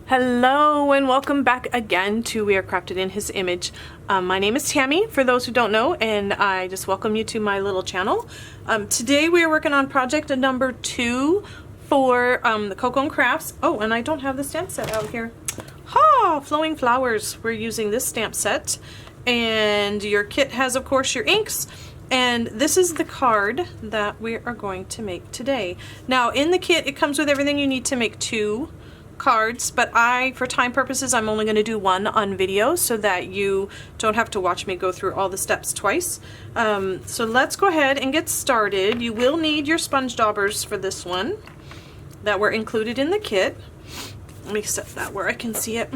Hello and welcome back again to We Are Crafted in His Image. My name is Tammy, for those who don't know, and I just welcome you to my little channel. Today we are working on project number 2 for the Cocoa and Crafts. Oh, and I don't have the stamp set out here. Ha! Flowing Flowers. We're using this stamp set. And your kit has, of course, your inks. And this is the card that we are going to make today. Now, in the kit, it comes with everything you need to make 2 cards, but for time purposes, I'm only going to do 1 on video so that you don't have to watch me go through all the steps twice. So let's go ahead and get started. You will need your sponge daubers for this one that were included in the kit. Let me set that where I can see it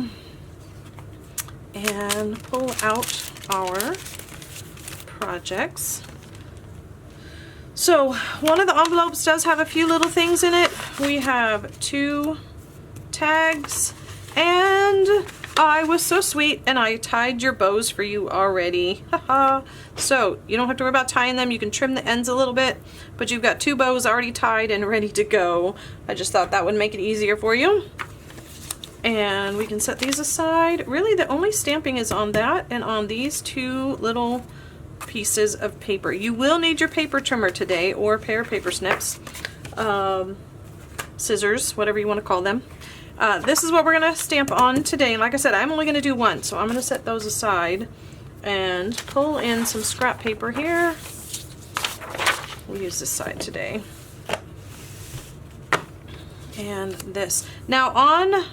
and pull out our projects. So one of the envelopes does have a few little things in it. We have 2 tags, and I was so sweet and I tied your bows for you already. Haha. So you don't have to worry about tying them. You can trim the ends a little bit, but you've got 2 bows already tied and ready to go. I just thought that would make it easier for you. And we can set these aside. Really, the only stamping is on that and on these 2 little pieces of paper. You will need your paper trimmer today, or a pair of paper snips, scissors, whatever you want to call them. This is what we're going to stamp on today. And like I said, I'm only going to do 1, so I'm going to set those aside and pull in some scrap paper here. We'll use this side today. And this. Now on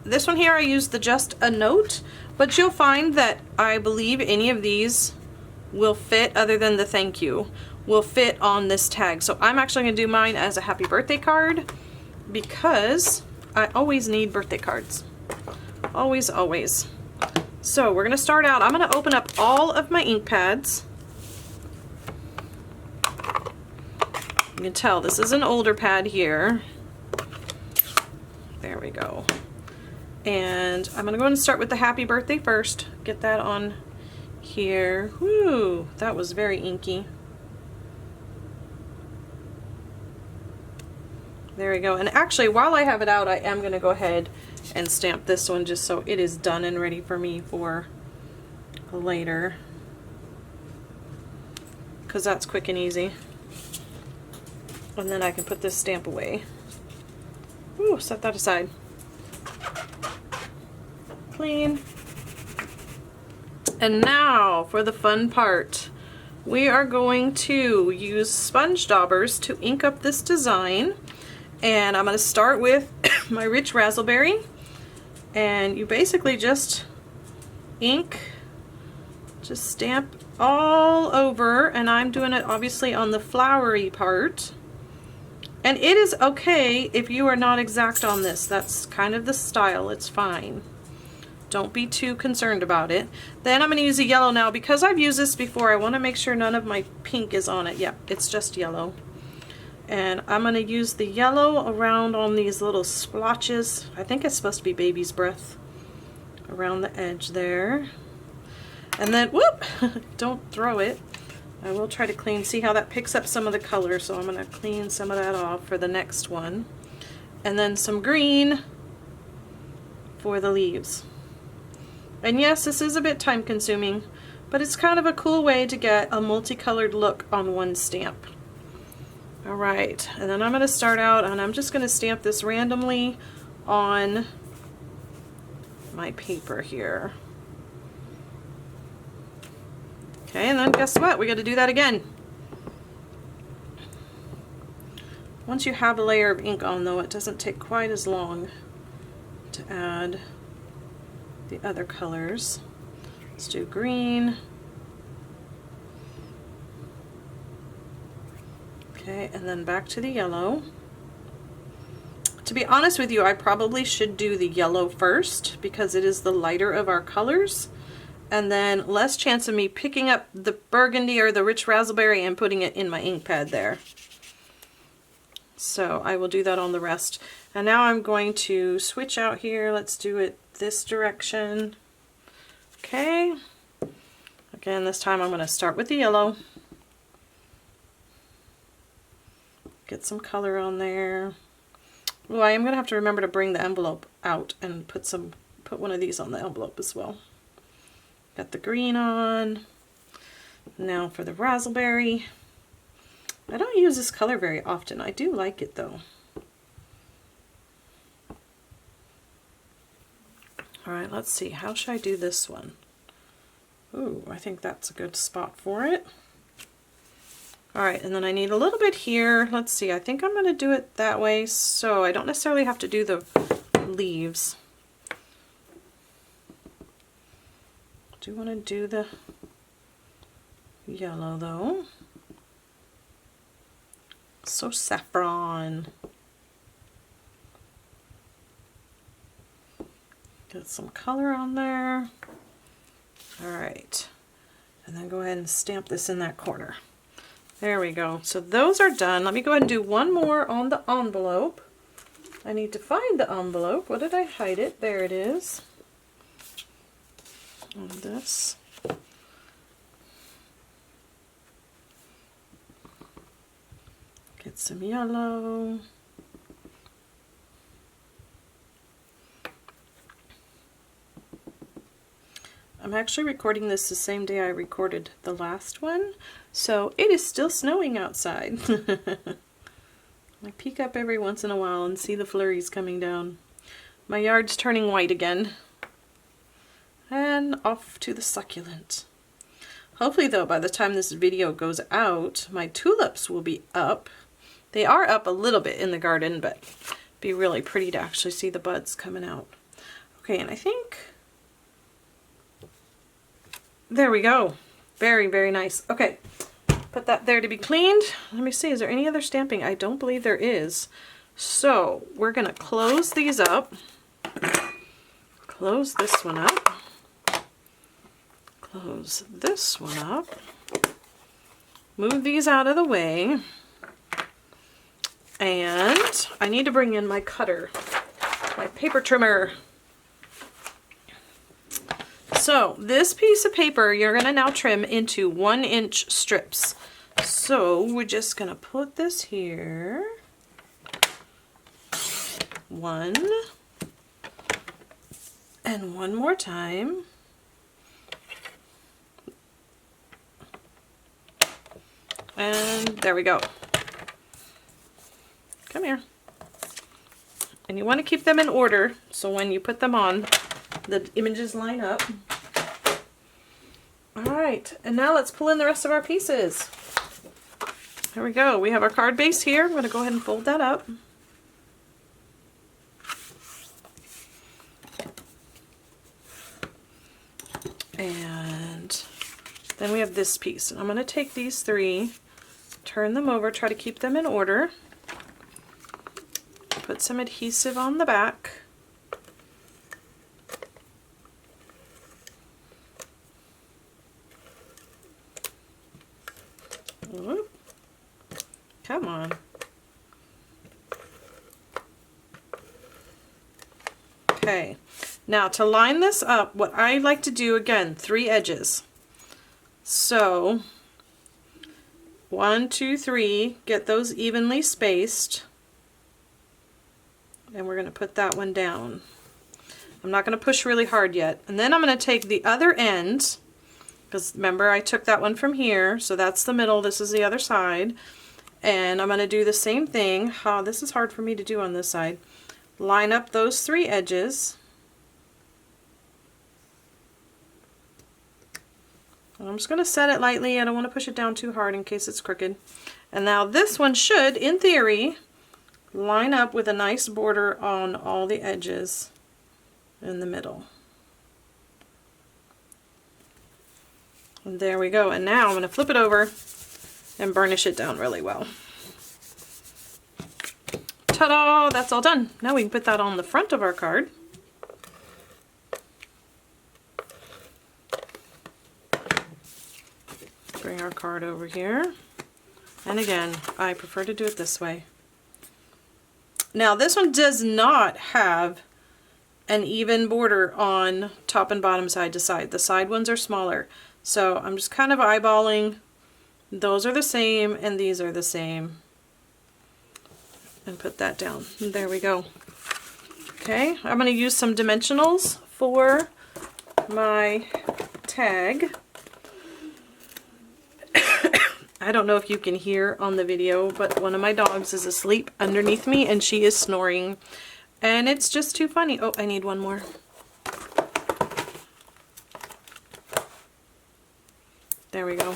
this one here, I used the Just a Note, but you'll find that I believe any of these will fit, other than the thank you, will fit on this tag. So I'm actually going to do mine as a happy birthday card, because I always need birthday cards. Always, always. So we're going to start out. I'm going to open up all of my ink pads. You can tell this is an older pad here. There we go. And I'm going to go and start with the happy birthday first. Get that on here. Whoo, that was very inky. There we go. And actually, while I have it out, I am going to go ahead and stamp this one just so it is done and ready for me for later, because that's quick and easy. And then I can put this stamp away. Ooh, set that aside. Clean. And now for the fun part. We are going to use sponge daubers to ink up this design. And I'm going to start with my rich raspberry, and you basically just ink, just stamp all over, and I'm doing it obviously on the flowery part. And it is okay if you are not exact on this. That's kind of the style. It's fine. Don't be too concerned about it. Then I'm going to use a yellow now. Because I've used this before, I want to make sure none of my pink is on it. Yep, it's just yellow. And I'm going to use the yellow around on these little splotches. I think it's supposed to be baby's breath around the edge there. And then, whoop, don't throw it. I will try to clean, see how that picks up some of the color. So I'm going to clean some of that off for the next one. And then some green for the leaves. And yes, this is a bit time consuming, but it's kind of a cool way to get a multicolored look on one stamp. Alright, and then I'm going to start out, and I'm just going to stamp this randomly on my paper here. Okay, and then guess what? We got to do that again. Once you have a layer of ink on, though, it doesn't take quite as long to add the other colors. Let's do green. Okay, and then back to the yellow. To be honest with you, I probably should do the yellow first because it is the lighter of our colors, and then less chance of me picking up the burgundy or the rich raspberry and putting it in my ink pad there. So I will do that on the rest. And now I'm going to switch out here. Let's do it this direction. Okay. Again, this time I'm going to start with the yellow. Get some color on there. Well, I am going to have to remember to bring the envelope out and put one of these on the envelope as well. Got the green on. Now for the raspberry. I don't use this color very often. I do like it though. All right, let's see. How should I do this one? Ooh, I think that's a good spot for it. All right, and then I need a little bit here. Let's see, I think I'm going to do it that way so I don't necessarily have to do the leaves. Do want to do the yellow though. So saffron. Get some color on there. All right, and then go ahead and stamp this in that corner. There we go. So those are done. Let me go ahead and do one more on the envelope. I need to find the envelope. What did I hide it? There it is. On this. Get some yellow. I'm actually recording this the same day I recorded the last one, so it is still snowing outside. I peek up every once in a while and see the flurries coming down. My yard's turning white again. And off to the succulent. Hopefully though, by the time this video goes out, my tulips will be up. They are up a little bit in the garden, but it'd be really pretty to actually see the buds coming out. Okay, and I think... There we go. Very, very nice. Okay, put that there to be cleaned. Let me see, is there any other stamping? I don't believe there is. So we're gonna close these up. Close this one up. Close this one up. Move these out of the way. And I need to bring in my cutter, my paper trimmer. So this piece of paper you're going to now trim into 1-inch strips. So we're just going to put this here. 1 and one more time. And there we go. Come here. And you want to keep them in order so when you put them on, the images line up. Alright, and now let's pull in the rest of our pieces. There we go. We have our card base here. I'm going to go ahead and fold that up. And then we have this piece. And I'm going to take these 3, turn them over, try to keep them in order. Put some adhesive on the back. Whoop. Come on. Okay, now to line this up, what I like to do, again, 3 edges. So 1, 2, 3, get those evenly spaced. And we're going to put that one down. I'm not going to push really hard yet. And then I'm going to take the other end, because remember I took that one from here, so that's the middle, this is the other side. And I'm going to do the same thing. This is hard for me to do on this side. Line up those 3 edges. And I'm just going to set it lightly. I don't want to push it down too hard in case it's crooked. And now this one should, in theory, line up with a nice border on all the edges in the middle. And there we go. And now I'm going to flip it over and burnish it down really well. Ta-da! That's all done. Now we can put that on the front of our card. Bring our card over here. And again, I prefer to do it this way. Now this one does not have an even border on top and bottom, side to side. The side ones are smaller. So I'm just kind of eyeballing. Those are the same and these are the same. and put that down. There we go. Okay, I'm going to use some dimensionals for my tag. I don't know if you can hear on the video, but one of my dogs is asleep underneath me and she is snoring. And it's just too funny. Oh, I need one more. There we go.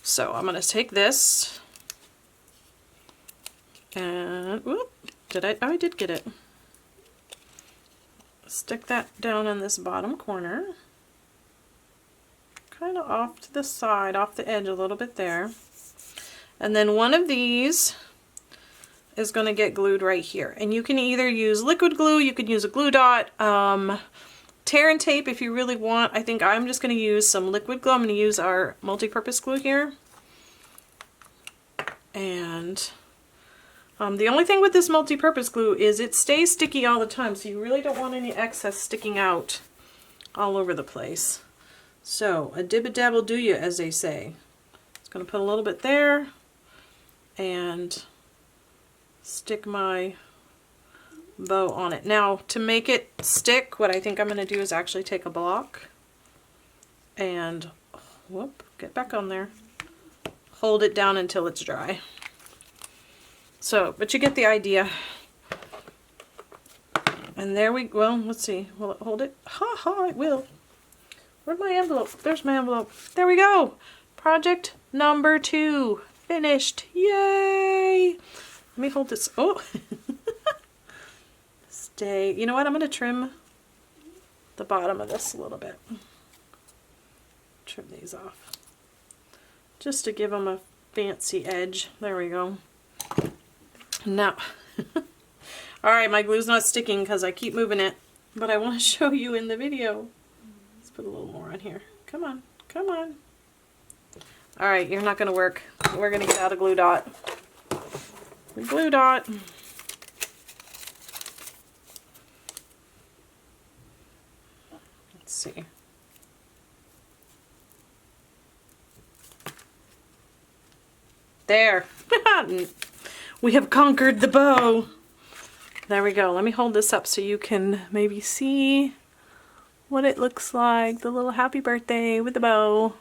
So I'm going to take this and, whoop, I did get it. Stick that down in this bottom corner. Kind of off to the side, off the edge a little bit there. And then one of these is going to get glued right here. And you can either use liquid glue, you could use a glue dot, tear and tape if you really want. I think I'm just going to use some liquid glue. I'm going to use our multi-purpose glue here. And the only thing with this multi-purpose glue is it stays sticky all the time, so you really don't want any excess sticking out all over the place. So, a dib-a-dab do ya, as they say. Just going to put a little bit there and stick my bow on it. Now, to make it stick, what I think I'm going to do is actually take a block and, whoop, get back on there. Hold it down until it's dry. So, but you get the idea. And there we, well, let's see. Will it hold it? Ha ha, it will. Where's my envelope? There's my envelope. There we go. Project number 2 finished. Yay! Let me hold this. Oh, stay. You know what? I'm going to trim the bottom of this a little bit. Trim these off, just to give them a fancy edge. There we go. Now, all right, my glue's not sticking because I keep moving it, but I want to show you in the video. Put a little more on here. Come on, come on. All right, you're not going to work. We're going to get out a glue dot. Glue dot. Let's see. There. We have conquered the bow. There we go. Let me hold this up so you can maybe see what it looks like. The little happy birthday with the bow.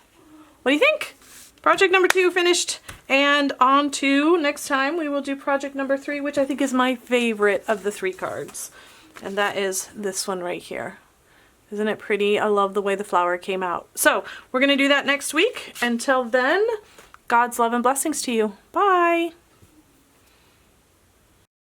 What do you think? Project number 2 finished. And on to next time we will do project number 3, which I think is my favorite of the 3 cards. And that is this one right here. Isn't it pretty? I love the way the flower came out. So we're going to do that next week. Until then, God's love and blessings to you. Bye.